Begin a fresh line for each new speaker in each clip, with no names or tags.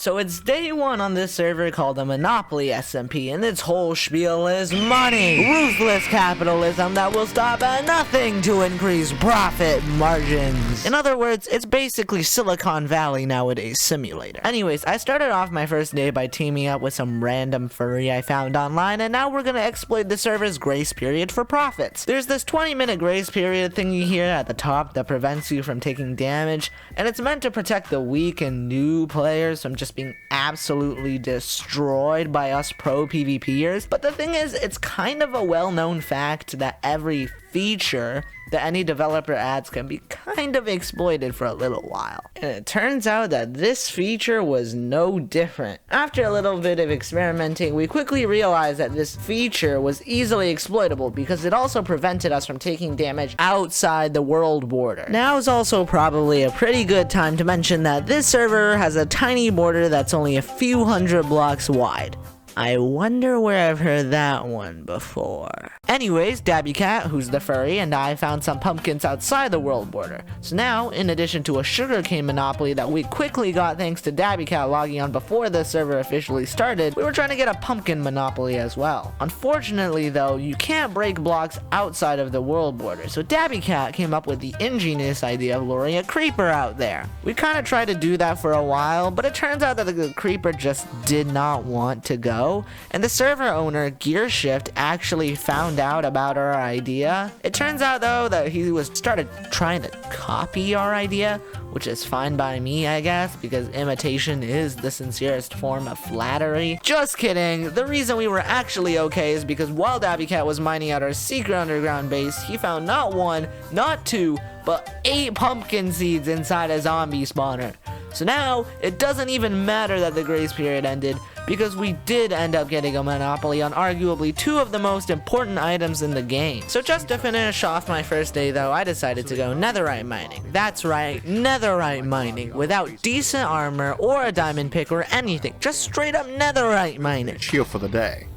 So it's day one on this server called the Monopoly SMP, and its whole spiel is money. Ruthless capitalism that will stop at nothing to increase profit margins. In other words, it's basically Silicon Valley nowadays simulator. Anyways, I started off my first day by teaming up with some random furry I found online, and now we're gonna exploit the server's grace period for profits. There's this 20-minute grace period thingy here at the top that prevents you from taking damage, and it's meant to protect the weak and new players from just being absolutely destroyed by us pro PvPers. But the thing is, it's kind of a well-known fact that every feature that any developer adds can be kind of exploited for a little while. And it turns out that this feature was no different. After a little bit of experimenting, we quickly realized that this feature was easily exploitable because it also prevented us from taking damage outside the world border. Now is also probably a pretty good time to mention that this server has a tiny border that's only a few hundred blocks wide. I wonder where I've heard that one before. Anyways, Dabby Cat, who's the furry, and I found some pumpkins outside the world border. So now, in addition to a sugarcane monopoly that we quickly got thanks to Dabby Cat logging on before the server officially started, we were trying to get a pumpkin monopoly as well. Unfortunately though, you can't break blocks outside of the world border, so Dabby Cat came up with the ingenious idea of luring a creeper out there. We kind of tried to do that for a while, but it turns out that the creeper just did not want to go. And the server owner, Gearshift, actually found out about our idea. It turns out though that he started trying to copy our idea, which is fine by me, I guess, because imitation is the sincerest form of flattery. Just kidding. The reason we were actually okay is because while Dabby Cat was mining out our secret underground base, he found not one, not two, but 8 pumpkin seeds inside a zombie spawner. So now, it doesn't even matter that the grace period ended, because we did end up getting a monopoly on arguably 2 of the most important items in the game. So just to finish off my first day though, I decided to go netherite mining. That's right, netherite mining, without decent armor or a diamond pick or anything, just straight up netherite mining.
Here for the day.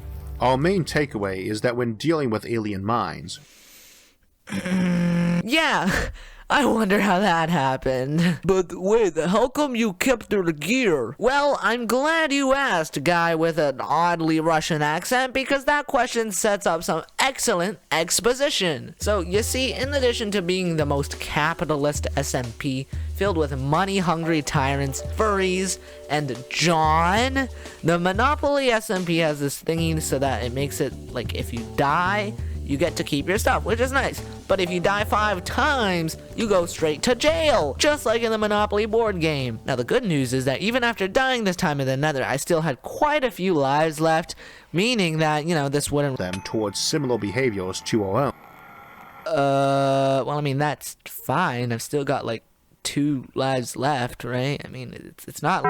Our main takeaway is that when dealing with alien mines,
yeah, I wonder how that happened. But wait, how come you kept the gear? Well, I'm glad you asked, guy with an oddly Russian accent, because that question sets up some excellent exposition. So, you see, in addition to being the most capitalist SMP, filled with money-hungry tyrants, furries, and John, the Monopoly SMP has this thingy so that it makes it, like, if you die, you get to keep your stuff, which is nice. But if you die 5 times, you go straight to jail, just like in the Monopoly board game. Now the good news is that even after dying this time in the Nether, I still had quite a few lives left, meaning that, you know, this wouldn't
them towards similar behaviors to our own.
Well, I mean, that's fine. I've still got like 2 lives left, right? I mean, it's not...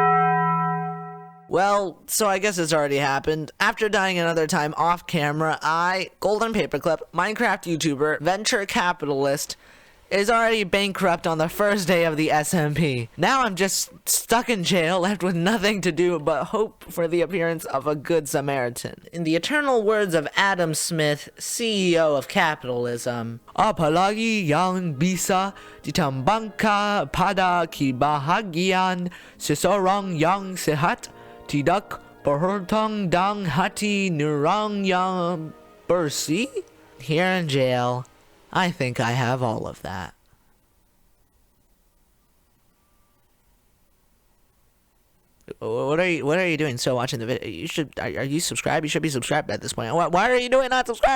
Well, so I guess it's already happened. After dying another time off camera, I, Goldenpaperclip, Minecraft YouTuber, venture capitalist, is already bankrupt on the first day of the SMP. Now I'm just stuck in jail, left with nothing to do but hope for the appearance of a good Samaritan. In the eternal words of Adam Smith, CEO of capitalism, apalagi yang bisa ditambangkan pada kebahagiaan seseorang yang sehat, tidak berhutang dan hati nurang yang bersih? Here in jail, I think I have all of that. What are you doing? So watching the video, are you subscribed? You should be subscribed at this point. Why are you doing not subscribed?